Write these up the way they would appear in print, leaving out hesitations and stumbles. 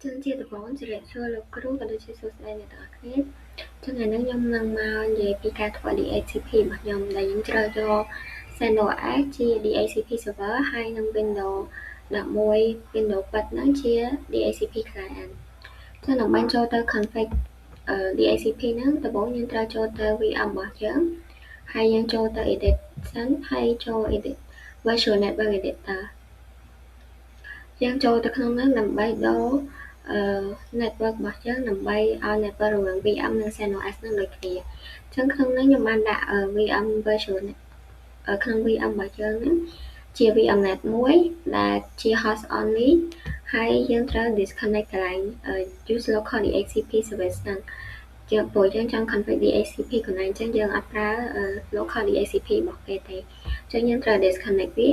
chươngជាដំបូងជម្រាបសួរលោកគ្រូក៏ដូចជាសួស្តីអ្នកទាំងអស់គ្នាចឹងថ្ងៃនេះខ្ញុំនឹងមកនិយាយពីការធ្វើ DHCP របស់ខ្ញុំដែលខ្ញុំជ្រើសយក CentOS ជា DHCP server ហើយនឹង Windows 11 Windows 8ហ្នឹងជា DHCP client ចឹងដើម្បីចូលទៅ config DHCP ហ្នឹងដំបូងយើងត្រូវចូលទៅ VM របស់យើងហើយយើងចូលទៅ edit សិនហើយចូល edit virtual network editor យើងចូលទៅក្នុងហ្នឹងដើម្បីដូរnetwork របស់យើងដើម្បីឲ្យ network រវាង VM និង CentOS នឹងដូចគ្នាអញ្ចឹងក្នុងនេះខ្ញុំបានដាក់ VM virtual ក្នុង VM របស់យើងហ្នឹងជា VMnet មួយដែលជា host only ហើយយើងត្រូវ disconnect កន្លែង use local DHCP service ហ្នឹងជាព្រោះយើងចង់ config DHCP កន្លែងអញ្ចឹងយើងអត់ប្រើ local DHCP របស់គេទេអញ្ចឹងយើងត្រូវ disconnect វា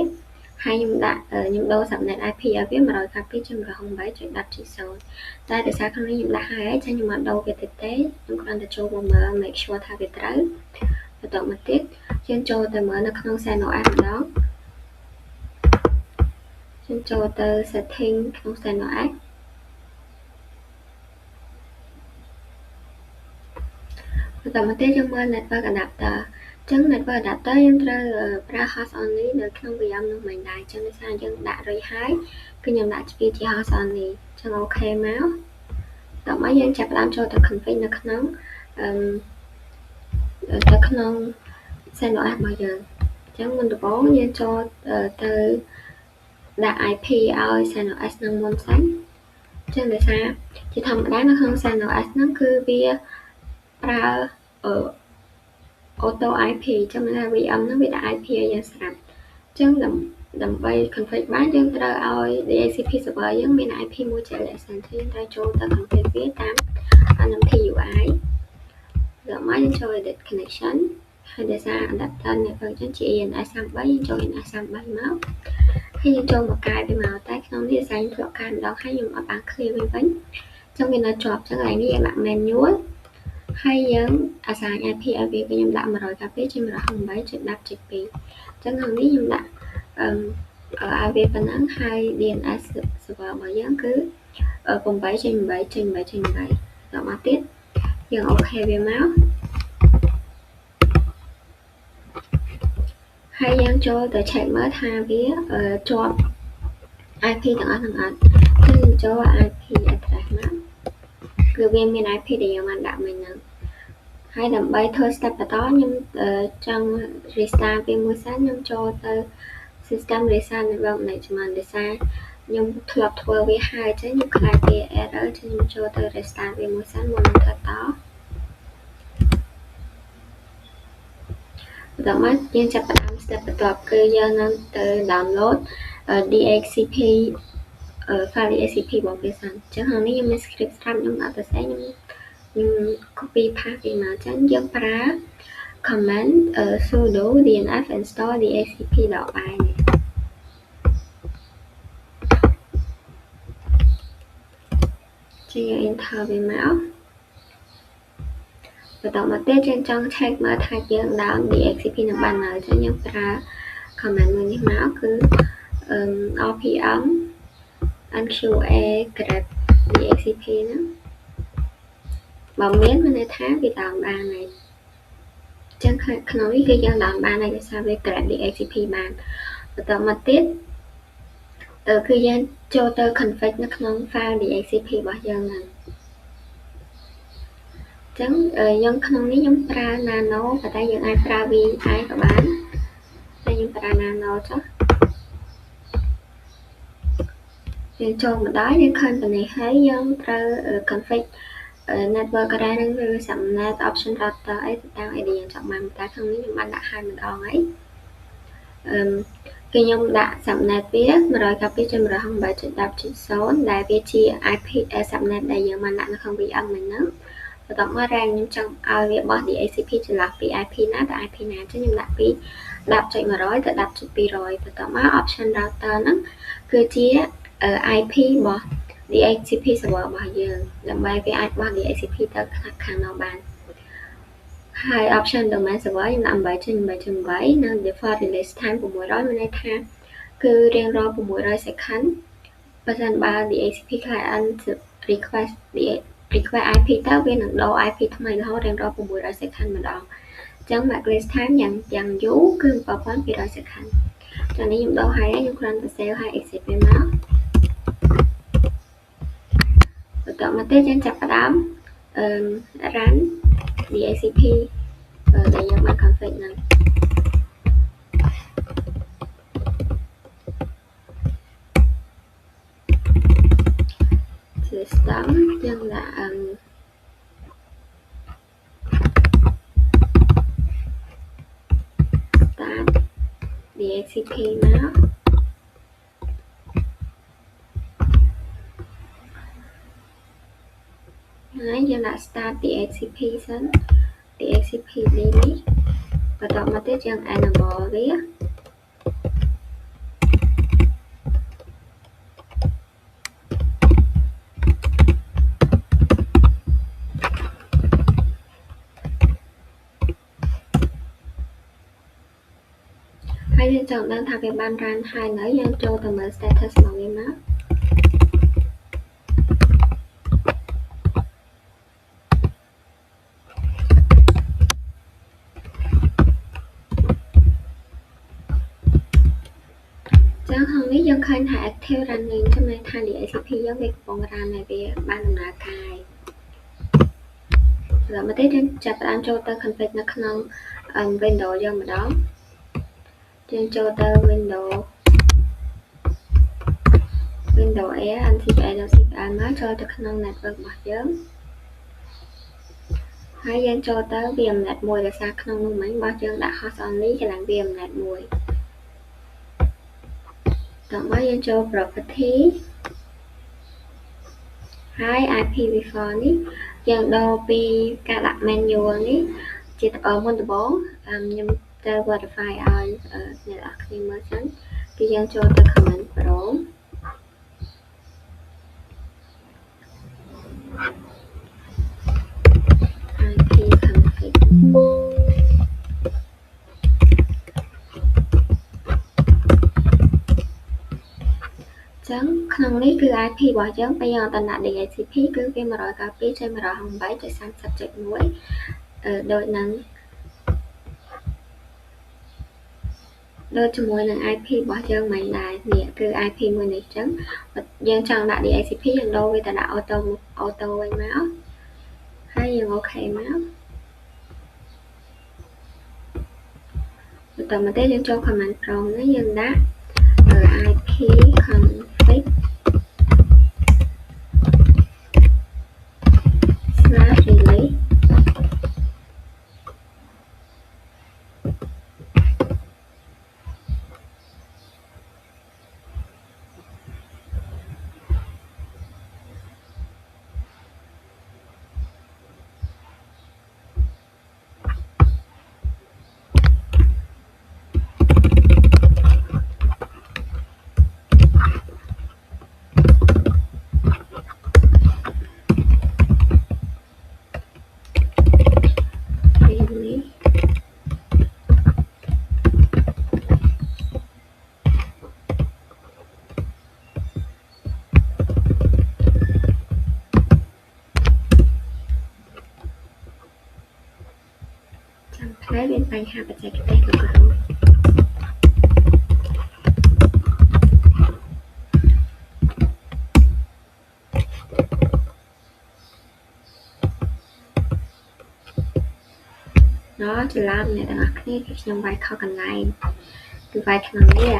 ហើយខ្ញុំដូរ subnet IP ឲ្យវា 192.168.10.0 តែដោយសារខាងនេះខ្ញុំដាក់ហើយអញ្ចឹងខ្ញុំអត់ដូរវាទៀតទេខ្ញុំគ្រាន់តែចូលមកមើល make sure ថាវាត្រូវបន្តមកទៀតយើងចូលទៅមើលនៅក្នុង CentOS ម្ដងយើងចូលទៅ setting ក្នុង CentOS បន្តមកទៀតយើងមើល network adapter ចឹង network adapter យើងត្រូវប្រើ host only នៅក្នុង VM នោះមិនដែរចឹងដោយសារយើងដាក់រួចហើយគឺខ្ញុំដាក់វាជា host only ចឹងអូខេមកតោះមកយើងចាប់ផ្ដើមចូលទៅ config នៅក្នុងCentOS របស់យើងចឹងមុនដំបូងយើងចូលទៅដាក់ IP ឲ្យ CentOS នឹងមុនសិនចឹងដោយសារជាធម្មតានៅក្នុង CentOS ហ្នឹងគឺវាប្រើ auto IP ចឹងមានថា VM ហ្នឹងវាដាក់ IP ឲ្យយើងស្រាប់ចឹងដើម្បី config បានយើងត្រូវឲ្យ DHCP server យើងមាន IP មួយជាក់លាក់សិនយើងត្រូវចូលទៅ config វាតាម NMTUI ដល់មកយើងចូល edit connection ហើយដោយសារ adapter network យើងជា ENS33 យើងចូល ENS33 មកហើយយើងចូលមកកែវាមកតែក្នុងនេះអាខ្ញុំធ្លាប់កែម្ដងហើយខ្ញុំអត់បាន clear វិញចឹងវានៅជាប់ចឹងកន្លែងនេះយើងដាក់ manual ហើយយើងអាសាញ IP ឲ្យវាខ្ញុំដាក់ 192.168.10.2 ចឹងក្នុងនេះខ្ញុំដាក់ឲ្យវាប៉ុណ្ណឹងហើយ DNS server របស់យើងគឺ 8.8.8.8 ដល់មកទៀតយើងអូខេវាមកហើយយើងចូលទៅ check មើលថាវាជាប់ IP ទាំងអស់នឹងអត់គឺយើងចូល IP address មកគឺវាមាន IP ដែលយើងបានដាក់មិញហ្នឹងហើយដើម្បីធ្វើ step បន្តខ្ញុំចង់ restart វាមួយសិនខ្ញុំចូលទៅ system restart network management ដោយសារខ្ញុំធ្លាប់ធ្វើវាហើយអញ្ចឹងខ្ញុំខ្លាចវា error អញ្ចឹងខ្ញុំចូលទៅ restart វាមួយសិនមុននឹងធ្វើតបន្តមកយើងចាប់ផ្ដើម step បន្ទាប់គឺយើងនឹងទៅ download DHCP file DHCP របស់វាសិនអញ្ចឹងខាងនេះខ្ញុំមាន script ស្រាប់ខ្ញុំអត់ទៅស្អីខ្ញុំ copy paste វាមកអញ្ចឹងយើងប្រើ command sudo dnf install DHCP ដល់បាយនេះជា enter វាមកបន្តមកទៀតយើងចង់ check មើលថាយើង down DHCP នឹងបានហើយអញ្ចឹងយើងប្រើ command មួយនេះមកគឺ rpm nqa grep DHCP ហ្នឹងបើមានន័យថាវា down បានហើយអញ្ចឹងក្នុងនេះគឺយើង down បានហើយដោយសារវា grep DHCP បានបន្តមកទៀតគឺយើងចូលទៅ config នៅក្នុង file DHCP របស់យើងហ្នឹងអញ្ចឹងយើងក្នុងនេះខ្ញុំប្រើ nano ប៉ុន្តែយើងអាចប្រើ vi ក៏បានតែខ្ញុំប្រើ nano ចុះយើងចូលមកដល់យើងឃើញប៉ុណ្ណេះហើយយើងត្រូវ config network array នឹងឬ subnet option router អីទៅតាម ID យើងចង់បានតែក្នុងនេះខ្ញុំបានដាក់ហើយម្ដងហើយគឺខ្ញុំដាក់ subnet វា 192.168.10.0 ដែលវាជា IP subnet ដែលយើងបានដាក់នៅក្នុង VM មិញហ្នឹងបន្ទាប់មក range ខ្ញុំចង់ឲ្យវាបោះ DHCP ចន្លោះពី IP ណាទៅ IP ណាអញ្ចឹងខ្ញុំដាក់ពី 10.100 ទៅ 10.200 បន្ទាប់មក option router ហ្នឹងគឺជា IP របស់ DHCP server របស់យើងដើម្បីវាអាចបោះ DHCP ទៅខាងនោះបានហើយ option domain server ខ្ញុំដាក់ 8.8.8 និង default release time 600 មានន័យថាគឺរៀងរាល់600 second បើសិនបើ DHCP client request request IP ទៅវានឹងដូរ IP ថ្មីរហូតរៀងរាល់600 second ម្ដងអញ្ចឹង max time យ៉ាងយូរគឺ1200 second ចានេះខ្ញុំដូរហើយខ្ញុំគ្រាន់តែ save ហើយ exit វាមកបន្តមកទៀតយើងចាប់ផ្ដើមrun DHCP ដែលយើងបាន config ហ្នឹងsystem យើងដាក់start DHCP មកហើយយើងដាក់ start DHCP សិន DHCP នេះបន្តមកទៀតយើង enable វាហើយយើងចង់ដឹងថាវាបាន run ហើយនៅយើងចូលទៅមើល status របស់វាមកចឹងក្នុងនេះយើងឃើញថា active running ចំណែកថា DHCP យើងវាកំពុង run ហើយវាបានដំណើរការហើយមកទៀតយើងចាប់ផ្ដើមចូលទៅ config នៅក្នុង Windows យើងម្ដងយើងចូលទៅ Windows Air NCPA.cpl មកចូលទៅក្នុង network របស់យើងហើយយើងចូលទៅ VMnet មួយដោយសារក្នុងនោះមិញរបស់យើងដាក់ host only កន្លែង VMnet មួយតោះមកយើងចូល property ហើយ IPv4 នេះយើងដូរពីការដាក់ manual នេះជាមុនដំបូងខ្ញុំទៅ verify ឲ្យអ្នកនរគ្នាមើលសិនគឺយើងចូលទៅ command prompt IP config ចឹងក្នុងនេះគឺ IP របស់យើងពេលយើងអត់ដាក់ DHCP គឺវា 192.168.30.1 ដូចនឹងដូចជាមួយនឹង IP របស់យើងមិនដែរនេះគឺ IP មួយនេះចឹងយើងចង់ដាក់ DHCP យើងដូរវាទៅដាក់ auto វិញមកហើយយើងអូខេមកបន្តមកទៀតយើងចូល command prompt នេះយើងដាក់ IP config /releaseហើយមានបញ្ហាបច្ចេកទេសគ្រប់គ្រងច្រឡំអ្នកទាំងអស់គ្នាគឺខ្ញុំវាយខុសកន្លែងគឺវាយក្នុងនេះ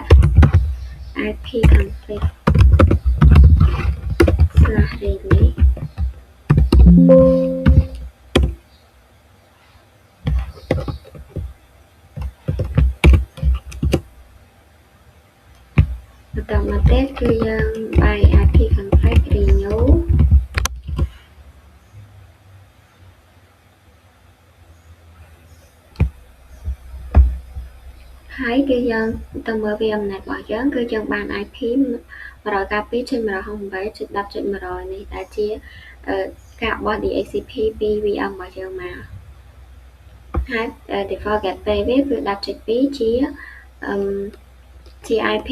IP config /release បន្តមកទៀតគឺយើងបាយ IP config renew ហើយគឺយើងទៅមើល VMnet របស់យើងគឺយើងបាន IP 192.168.10.100 នេះដែលជាការបោះ DHCP ពី VM របស់យើងមកហើយ default gateway វាគឺ 10.2 ជាIP